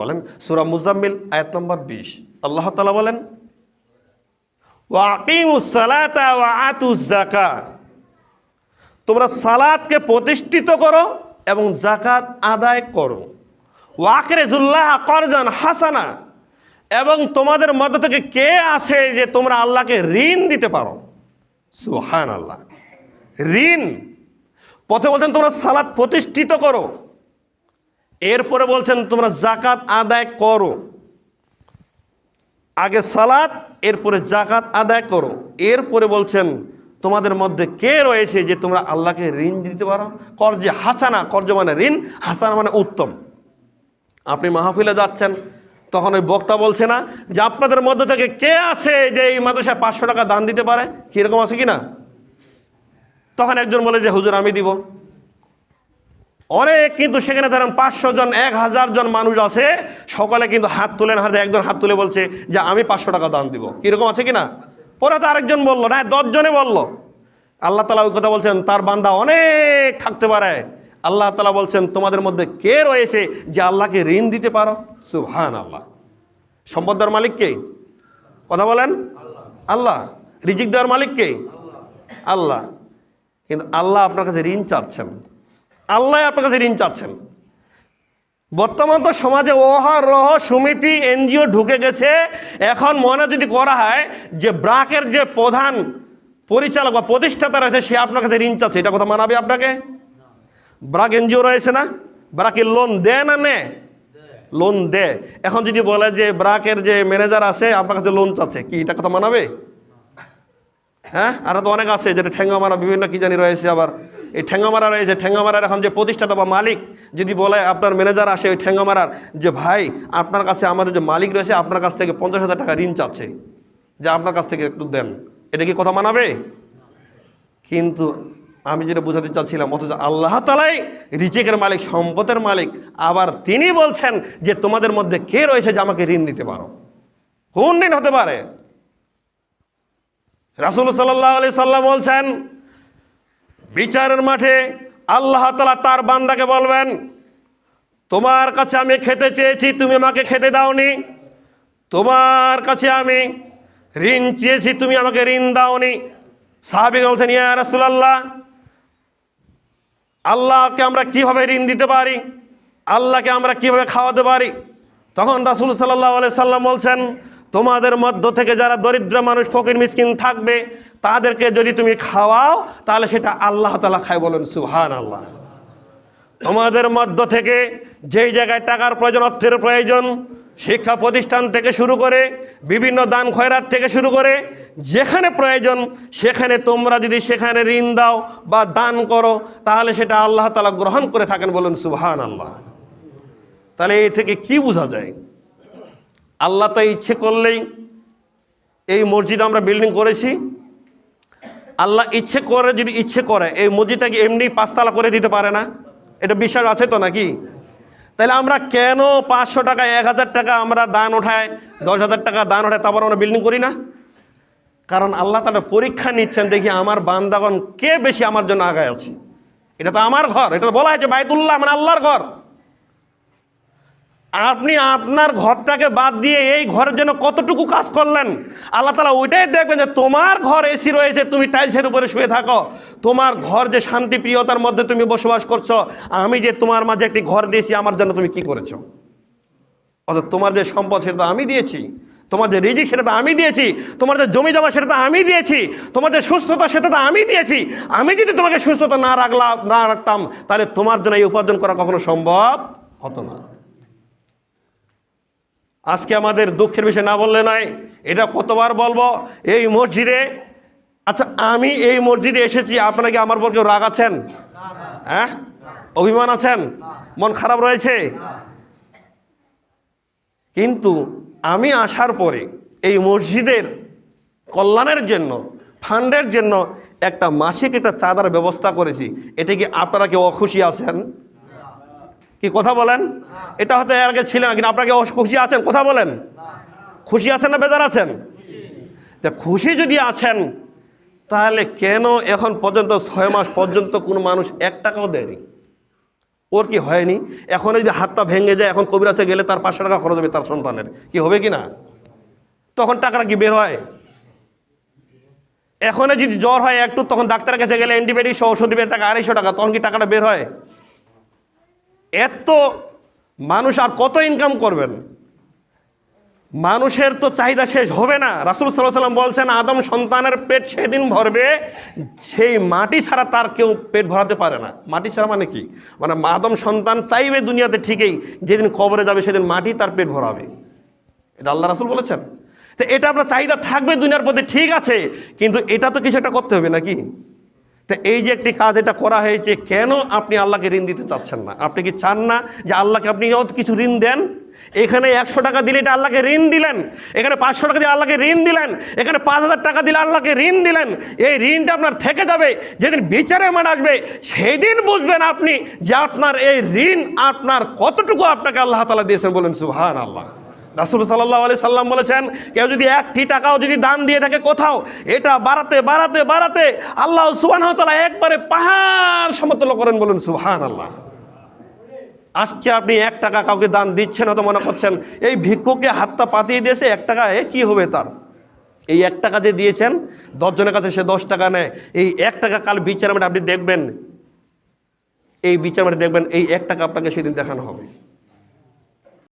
বলেন সূরা মুজাম্মিল আয়াত নম্বর 20 আল্লাহ তাআলা বলেন ওয়া আকিমুস সালাতা ওয়া আতুজ যাকাত, তোমরা সালাতকে প্রতিষ্ঠিত করো এবং যাকাত আদায় করো। ওয়া আকরিজুল্লাহ করজান হাসানা, এবং তোমাদের মধ্য থেকে কে আছে যে তোমরা আল্লাহকে ঋণ দিতে পারো। সুবহানাল্লাহ। ঋণ প্রথমে বলছেন তোমরা সালাত প্রতিষ্ঠিত করো, এরপরে বলছেন তোমরা যাকাত আদায় করো। আগে সালাত, এরপরে যাকাত আদায় করো, এরপরে বলছেন তোমাদের মধ্যে কে রয়েছে যে তোমরা আল্লাহকে ঋণ দিতে পারো। কর্জে হাসানা, কর্জ মানে ঋণ, হাসানা মানে উত্তম। আপনি মাহফিলে যাচ্ছেন, তখন ওই বক্তা বলছে না যে আপনাদের মধ্য থেকে কে আছে যে এই মাদ্রাসায় 500 টাকা দান দিতে পারে, কিরকম আছে কি না? তখন একজন বলে যে হুজুর আমি দিব। অনেক কিন্তু সেখানে ধরেন 500 জন 1000 জন মানুষ আছে, সকালে কিন্তু হাত তুলে না, একজন হাত তুলে বলছে যে আমি 500 টাকা দান দিব, কিরকম আছে কিনা? পরে তো আরেকজন বললো না, 10 জনে বললো। আল্লাহ তাআলা ওই কথা বলছেন তার বান্দা অনেক থাকতে পারে। আল্লাহ তাআলা বলছেন তোমাদের মধ্যে কে রয়েছে যে আল্লাহকে ঋণ দিতে পারো। সুবহানাল্লাহ। সম্পদ দেওয়ার মালিক কে? কথা বলেন। আল্লাহ। রিজিক দেওয়ার মালিক কে? আল্লাহ। কিন্তু আল্লাহ আপনার কাছে ঋণ চাচ্ছেন, আল্লাহ আপনার কাছে ঋণ চাচ্ছেন। বর্তমান তো সমাজে অহরহ সমিতি এনজিও ঢুকে গেছে। এখন মনে যদি করা হয় যে ব্রাকের যে প্রধান পরিচালক বা প্রতিষ্ঠাতা রয়েছে সে আপনার কাছে ঋণ চাচ্ছে, এটা কথা মানাবে আপনাকে? ব্রাক এনজিও রয়েছে না, ব্রাকের লোন দেয় না নেয়? লোন দেয়। এখন যদি বলে যে ব্রাকের যে ম্যানেজার আছে আপনার কাছে লোন চাচ্ছে, কি এটা কথা মানাবে? হ্যাঁ, আরও তো অনেক আছে যেটা ঠেঙ্গামারা বিভিন্ন কি জানি রয়েছে, আবার এই ঠেঙ্গামারা রয়েছে। ঠেঙ্গামারার এখন যে প্রতিষ্ঠাতা বা মালিক যদি বলে আপনার ম্যানেজার আসে ওই ঠেঙ্গামারার যে ভাই আপনার কাছে আমাদের যে মালিক রয়েছে আপনার কাছ থেকে 50,000 টাকা ঋণ চাচ্ছে, যে আপনার কাছ থেকে একটু দেন, এটা কি কথা মানাবে? কিন্তু আমি যেটা বোঝাতে চাচ্ছিলাম, অথচ আল্লাহ তাআলাই রিজিকের মালিক, সম্পদের মালিক, আবার তিনি বলছেন যে তোমাদের মধ্যে কে রয়েছে যে আমাকে ঋণ দিতে পারো। কোন ঋণ হতে পারে? রাসূল সাল্লাল্লাহু আলাইহি সাল্লাম বলছেন বিচারের মাঠে আল্লাহ তাআলা তার বান্দাকে বলবেন তোমার কাছে আমি খেতে চেয়েছি তুমি আমাকে খেতে দাওনি, তোমার কাছে আমি ঋণ চেয়েছি তুমি আমাকে ঋণ দাওনি। সাহাবী বলছেন ইয়া রাসূলুল্লাহ, আল্লাহকে আমরা কিভাবে ঋণ দিতে পারি, আল্লাহকে আমরা কিভাবে খাওয়াতে পারি? তখন রাসূল সাল্লাল্লাহু আলাইহি সাল্লাম বলছেন তোমাদের মধ্য থেকে যারা দরিদ্র মানুষ ফকির মিসকিন থাকবে তাদেরকে যদি তুমি খাওয়াও তাহলে সেটা আল্লাহ তাআলা খায়। বলেন সুবহানাল্লাহ। তোমাদের মধ্য থেকে যেই জায়গায় টাকার প্রয়োজন, অর্থের প্রয়োজন, শিক্ষা প্রতিষ্ঠান থেকে শুরু করে বিভিন্ন দান খয়রাত থেকে শুরু করে যেখানে প্রয়োজন সেখানে তোমরা যদি সেখানে ঋণ দাও বা দান করো তাহলে সেটা আল্লাহ তাআলা গ্রহণ করে থাকেন। বলেন সুবহানাল্লাহ। তাহলে এই থেকে কি বোঝা যায়? আল্লাহ তো ইচ্ছে করলেই এই মসজিদ আমরা বিল্ডিং করেছি, আল্লাহ ইচ্ছে করে যদি ইচ্ছে করে এই মসজিদটাকে এমনি 5 তলা করে দিতে পারে না? এটা বিশ্বাস আছে তো নাকি? তাহলে আমরা কেন 500 টাকা 1000 টাকা আমরা দান ওঠাই, 10,000 টাকা দান ওঠাই, তারপর আমরা বিল্ডিং করি না? কারণ আল্লাহ তাআলা পরীক্ষা নিচ্ছেন, দেখি আমার বান্দাগণ কে বেশি আমার জন্য আগায় আছে। এটা তো আমার ঘর, এটা বলা হয়েছে বাইতুল্লাহ মানে আল্লাহর ঘর। আপনি আপনার ঘরটাকে বাদ দিয়ে এই ঘরের জন্য কতটুকু কাজ করলেন আল্লাহ তাআলা ওইটাই দেখবেন। যে তোমার ঘর এসি রয়েছে, তুমি টাইলসের উপরে শুয়ে থাকো, তোমার ঘর যে শান্তি প্রিয়তার মধ্যে তুমি বসবাস করছো, আমি যে তোমার মাঝে একটি ঘর দিয়েছি আমার জন্য তুমি কি করেছো? অর্থাৎ তোমার যে সম্পদ সেটা তো আমি দিয়েছি, তোমার যে রিজিক সেটা তো আমি দিয়েছি, তোমার যে জমি জমা সেটা তো আমি দিয়েছি, তোমার যে সুস্থতা সেটা তো আমি দিয়েছি। আমি যদি তোমাকে সুস্থতা না রাখতাম তাহলে তোমার জন্য এই উপার্জন করা কখনো সম্ভব হতো না। আজকে আমাদের দুঃখের বিষয় না বললে নয়, এটা কতবার বলবো এই মসজিদে। আচ্ছা, আমি এই মসজিদে এসেছি, আপনারা কি আমার উপর কেউ রাগ আছেন? হ্যাঁ, অভিমান আছেন? মন খারাপ রয়েছে? কিন্তু আমি আসার পরে এই মসজিদের কল্যাণের জন্য, ফান্ডের জন্য একটা মাসিক একটা চাঁদার ব্যবস্থা করেছি। এটা কি আপনারা কেউ অখুশি আছেন? কি কথা বলেন? এটা হয়তো এর আগে ছিল না, কিন্তু আপনাকে খুশি আছেন? কথা বলেন। খুশি আছেন না বেজার আছেন? খুশি যদি আছেন তাহলে কেন এখন পর্যন্ত 6 মাস পর্যন্ত কোনো মানুষ 1 টাকাও দেয়নি? ওর কি হয়নি? এখন যদি হাতটা ভেঙে যায়, এখন কবিরাজে গেলে তার 500 টাকা খরচ হবে তার সন্তানের, কি হবে কি না? তখন টাকাটা কি বের হয়? এখন যদি জ্বর হয় একটু, তখন ডাক্তারের কাছে গেলে অ্যান্টিবায়োটিক সহ ওষুধ দিবে টাকা 250 টাকা, তখন কি টাকাটা বের হয়? এত মানুষ আর কত ইনকাম করবেন? মানুষের তো চাহিদা শেষ হবে না। রাসূল সাল্লাল্লাহু আলাইহি ওয়াসাল্লাম বলছেন, আদম সন্তানের পেট সেদিন ভরবে, সেই মাটি ছাড়া তার কেউ পেট ভরাতে পারে না। মাটি ছাড়া মানে কি? মানে আদম সন্তান চাইবে দুনিয়াতে ঠিকই, যেদিন কবরে যাবে সেদিন মাটি তার পেট ভরাবে। এটা আল্লাহ রাসূল বলেছেন। তো এটা আপনার চাহিদা থাকবে দুনিয়ার প্রতি, ঠিক আছে, কিন্তু এটা তো কিছু একটা করতে হবে নাকি? তো এই যে একটি কাজ এটা করা হয়েছে, কেন আপনি আল্লাহকে ঋণ দিতে চাচ্ছেন না? আপনি কি চান না যে আল্লাহকে আপনি কিছু ঋণ দেন? এখানে 100 টাকা দিলে এটা আল্লাহকে ঋণ দিলেন, এখানে 500 টাকা দিয়ে আল্লাহকে ঋণ দিলেন, এখানে 5000 টাকা দিলে আল্লাহকে ঋণ দিলেন। এই ঋণটা আপনার থেকে যাবে, যেদিন বিচারের মাঠ আসবে সেদিন বুঝবেন আপনি যে আপনার এই ঋণ আপনার কতটুকু আপনাকে আল্লাহ তাআলা দিয়েছেন। বলেন সুবহানাল্লাহ। রাসূল সাল্লাল্লাহু আলাইহি সাল্লাম বলেছেন, কেউ যদি 1টি টাকাও যদি দান দিয়ে থাকে কোথাও, এটা বাড়াতে বাড়াতে বাড়াতে আল্লাহ সুবহানাহু ওয়া তাআলা একবারে পাহাড় সমতুল্য করেন। বলেন সুবহানাল্লাহ। আজকে আপনি 1 টাকা কাউকে দান দিচ্ছেন, হয়তো মনে করছেন এই ভিক্ষুকে হাতটা পাতিয়ে দিয়েছে, 1 টাকায় কি হবে তার? এই 1 টাকা যে দিয়েছেন, 10 জনের কাছে সে 10 টাকা নেয়। এই 1 টাকা কাল বিচার মাঠে আপনি দেখবেন, এই বিচার মাঠে দেখবেন এই 1 টাকা আপনাকে সেদিন দেখানো হবে।